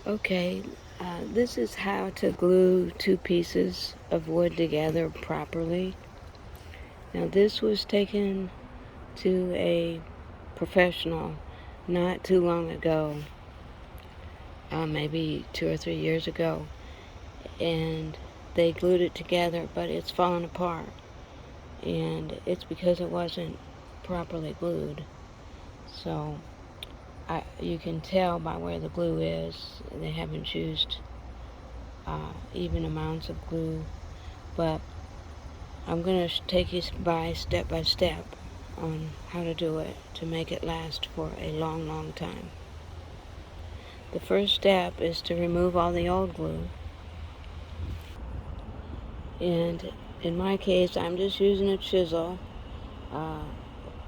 Okay, this is how to glue two pieces of wood together properly. Now this was taken to a professional not too long ago, maybe 2 or 3 years ago, and they glued it together, but it's fallen apart, and it's because it wasn't properly glued. So you can tell by where the glue is. They haven't used even amounts of glue, but I'm going to take you by step on how to do it to make it last for a long, long time. The first step is to remove all the old glue, and in my case I'm just using a chisel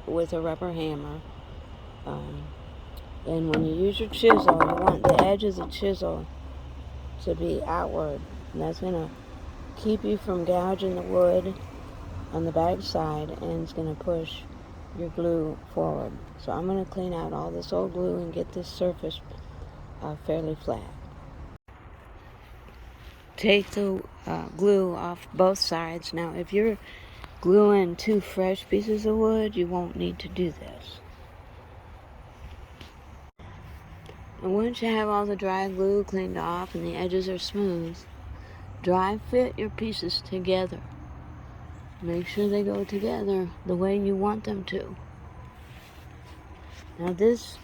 with a rubber hammer, and when you use your chisel, you want the edge of the chisel to be outward, and that's going to keep you from gouging the wood on the back side, and it's going to push your glue forward. So I'm going to clean out all this old glue and get this surface fairly flat. Take the glue off both sides. Now if you're gluing two fresh pieces of wood, you won't need to do this. And once you have all the dry glue cleaned off and the edges are smooth, dry fit your pieces together. Make sure they go together the way you want them to. Now this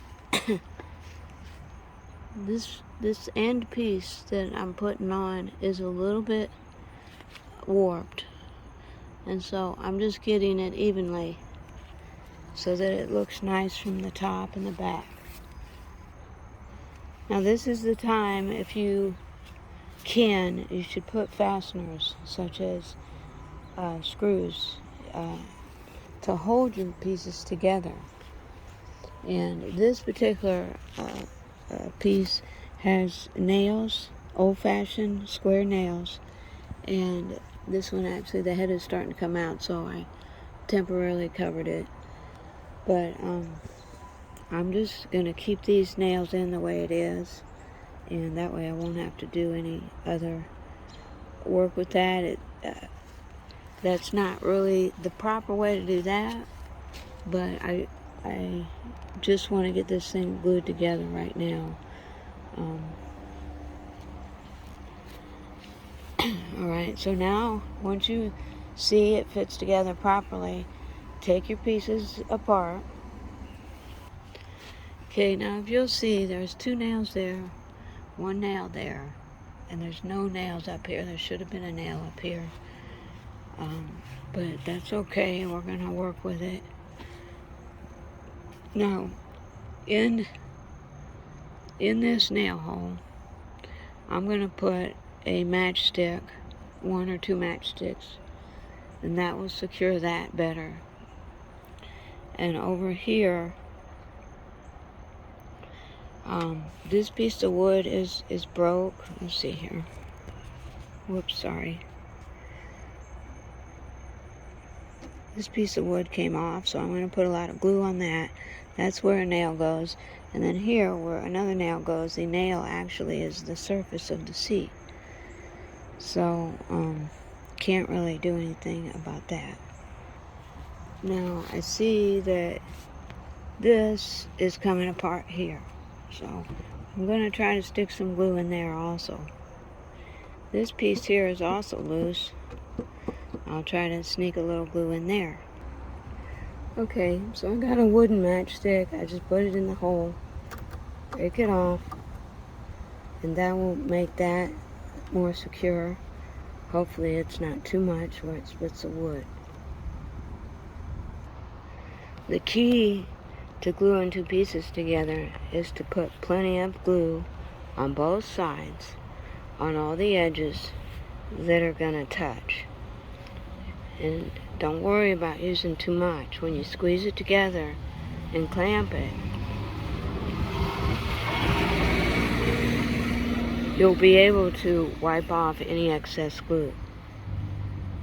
this end piece that I'm putting on is a little bit warped, and so I'm just getting it evenly so that it looks nice from the top and the back. Now this is the time, if you can, you should put fasteners such as screws to hold your pieces together. And this particular piece has nails, old-fashioned square nails, and this one actually, the head is starting to come out, so I temporarily covered it. But I'm just going to keep these nails in the way it is, and that way I won't have to do any other work with that. That's not really the proper way to do that, but I just want to get this thing glued together right now. Alright, so now once you see it fits together properly, take your pieces apart. Okay, now if you'll see, there's two nails there, one nail there, and there's no nails up here. There should have been a nail up here, but that's okay. We're going to work with it. Now, in this nail hole, I'm going to put a matchstick, 1 or 2 matchsticks, and that will secure that better. And over here, this piece of wood is broke. Let's see here. Whoops, sorry. This piece of wood came off, so I'm going to put a lot of glue on that. That's where a nail goes. And then here, where another nail goes, the nail actually is the surface of the seat. So, can't really do anything about that. Now, I see that this is coming apart here. So, I'm going to try to stick some glue in there also. This piece here is also loose. I'll try to sneak a little glue in there. Okay, so I got a wooden matchstick. I just put it in the hole, break it off, and that will make that more secure. Hopefully it's not too much where it splits the wood. The key to gluing two pieces together is to put plenty of glue on both sides, on all the edges that are going to touch. And don't worry about using too much. When you squeeze it together and clamp it, you'll be able to wipe off any excess glue.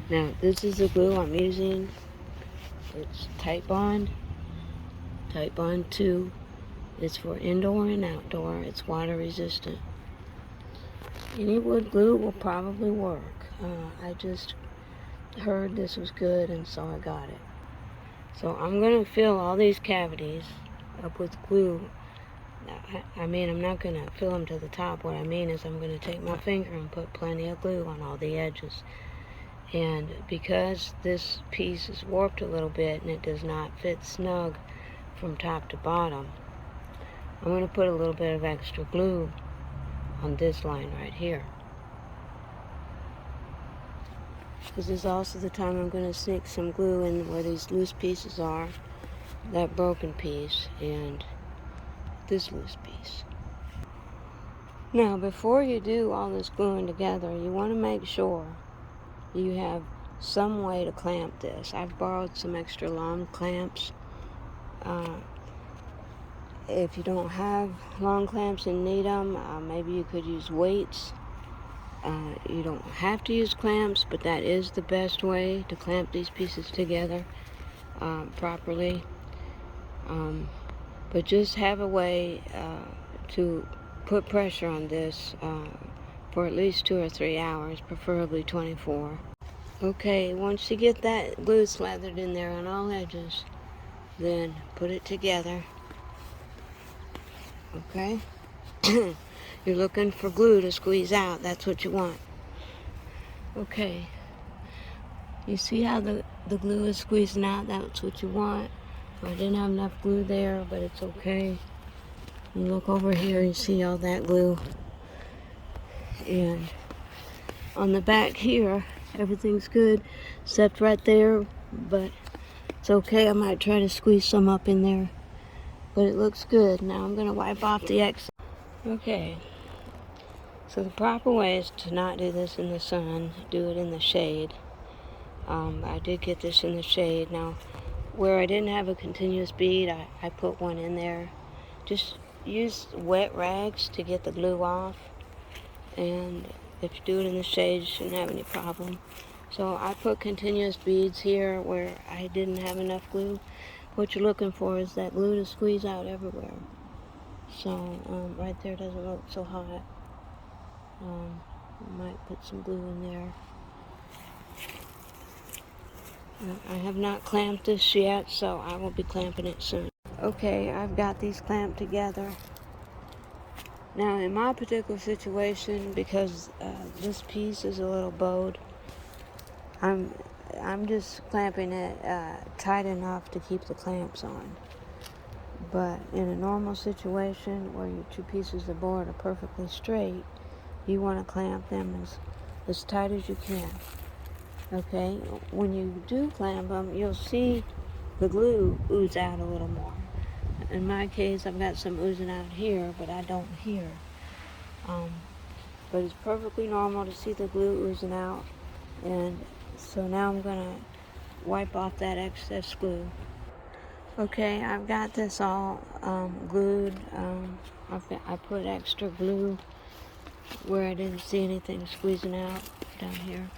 Now, this is the glue I'm using. It's Titebond 2. It's for indoor and outdoor. It's water resistant. Any wood glue will probably work. I just heard this was good, and so I got it. So I'm going to fill all these cavities up with glue. I mean, I'm not going to fill them to the top. What I mean is I'm going to take my finger and put plenty of glue on all the edges. And because this piece is warped a little bit and it does not fit snug from top to bottom, I'm going to put a little bit of extra glue on this line right here. This is also the time I'm going to sneak some glue in where these loose pieces are, that broken piece and this loose piece. Now, before you do all this gluing together, you want to make sure you have some way to clamp this. I've borrowed some extra long clamps. If you don't have long clamps and need them, maybe you could use weights. You don't have to use clamps, but that is the best way to clamp these pieces together properly. But just have a way to put pressure on this for at least 2 or 3 hours, preferably 24. Okay, once you get that glue slathered in there on all edges, then put it together. Okay? You're looking for glue to squeeze out. That's what you want. Okay. You see how the glue is squeezing out? That's what you want. I didn't have enough glue there, but it's okay. You look over here, you see all that glue. And on the back here, everything's good, except right there, but it's okay. I might try to squeeze some up in there, but it looks good. Now I'm going to wipe off the excess. Okay, so the proper way is to not do this in the sun, do it in the shade. I did get this in the shade. Now, where I didn't have a continuous bead, I put one in there. Just use wet rags to get the glue off, and if you do it in the shade, you shouldn't have any problem. So I put continuous beads here where I didn't have enough glue. What you're looking for is that glue to squeeze out everywhere. So right there doesn't look so hot. Might put some glue in there. I have not clamped this yet, so I will be clamping it soon. Okay, I've got these clamped together. Now, in my particular situation, because this piece is a little bowed, I'm just clamping it tight enough to keep the clamps on. But in a normal situation where your two pieces of board are perfectly straight, you want to clamp them as tight as you can. Okay, when you do clamp them, you'll see the glue ooze out a little more. In my case, I've got some oozing out here, but I don't here. But it's perfectly normal to see the glue oozing out. And so now I'm going to wipe off that excess glue. Okay, I've got this all glued. I put extra glue where I didn't see anything squeezing out down here,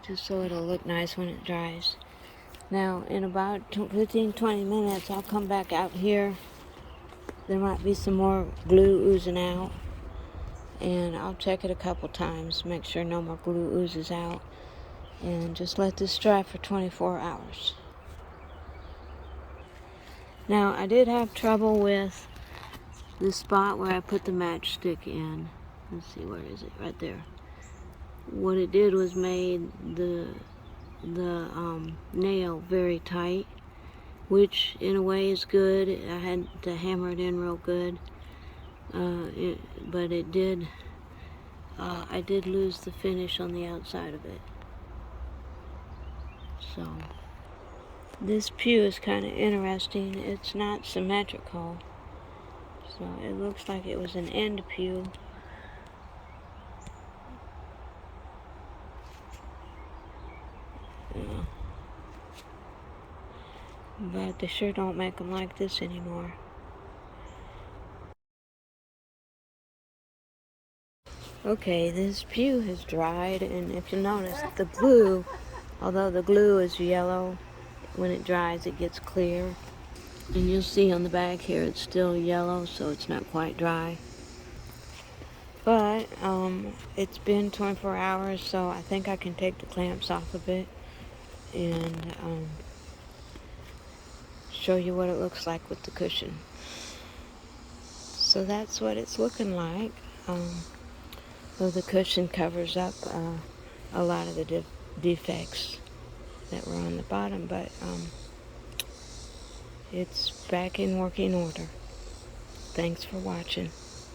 just so it'll look nice when it dries. Now, in about 15-20 minutes, I'll come back out here. There might be some more glue oozing out, and I'll check it a couple times, make sure no more glue oozes out, and just let this dry for 24 hours. Now, I did have trouble with the spot where I put the matchstick in. Let's see, where is it? Right there. What it did was made the nail very tight, which in a way is good. I had to hammer it in real good, but it did. I did lose the finish on the outside of it. So this pew is kind of interesting. It's not symmetrical, so it looks like it was an end pew. But they sure don't make them like this anymore. Okay, this pew has dried, and if you notice, the glue, although the glue is yellow, when it dries it gets clear. And you'll see on the back here it's still yellow, so it's not quite dry. But it's been 24 hours, so I think I can take the clamps off of it and show you what it looks like with the cushion. So that's what it's looking like. Though the cushion covers up a lot of the defects that were on the bottom, but it's back in working order. Thanks for watching.